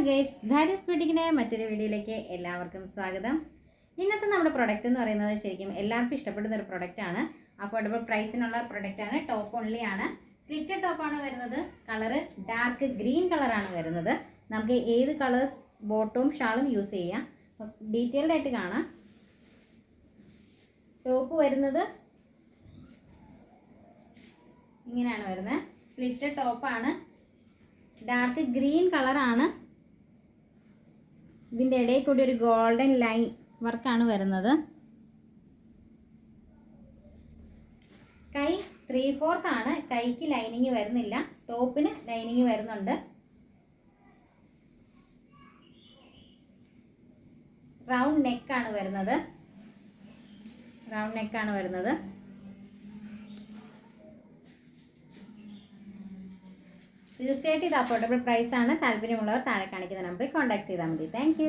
Guys, ധാരിസ് ബ്യൂട്ടിക്കിൻ്റെ മറ്റൊരു വീഡിയോയിലേക്ക് എല്ലാവർക്കും സ്വാഗതം. ഇന്നത്തെ നമ്മുടെ പ്രൊഡക്റ്റ് എന്ന് പറയുന്നത് ശരിക്കും എല്ലാവർക്കും ഇഷ്ടപ്പെടുന്ന ഒരു പ്രൊഡക്റ്റാണ്. അഫോർഡബിൾ പ്രൈസിനുള്ള പ്രൊഡക്റ്റാണ്. ടോപ്പ് ഓൺലി ആണ്. സ്ലിറ്റഡ് ടോപ്പാണ് വരുന്നത്. കളറ് ഡാർക്ക് ഗ്രീൻ കളറാണ് വരുന്നത്. നമുക്ക് ഏത് കളേഴ്സ് ബോട്ടവും ഷാളും യൂസ് ചെയ്യാം. ഡീറ്റെയിൽഡ് ആയിട്ട് കാണാം. ടോപ്പ് വരുന്നത് ഇങ്ങനെയാണ് വരുന്നത്. സ്ലിറ്റഡ് ടോപ്പാണ്. ഡാർക്ക് ഗ്രീൻ കളറാണ്. ഇതിൻ്റെ ഇടയിൽ കൂടി ഒരു ഗോൾഡൻ ലൈൻ വർക്കാണ് വരുന്നത്. കൈ 3/4 ആണ്. കൈക്ക് ലൈനിങ് വരുന്നില്ല. ടോപ്പിന് ലൈനിങ് വരുന്നുണ്ട്. റൗണ്ട് നെക്കാണ് വരുന്നത്. തീർച്ചയായിട്ടും ഇത് അഫോർഡബിൾ പ്രൈസാണ്. താല്പര്യമുള്ളവർ താഴെ കാണിക്കുന്ന നമ്പറിൽ കോൺടാക്ട് ചെയ്താൽ മതി. താങ്ക്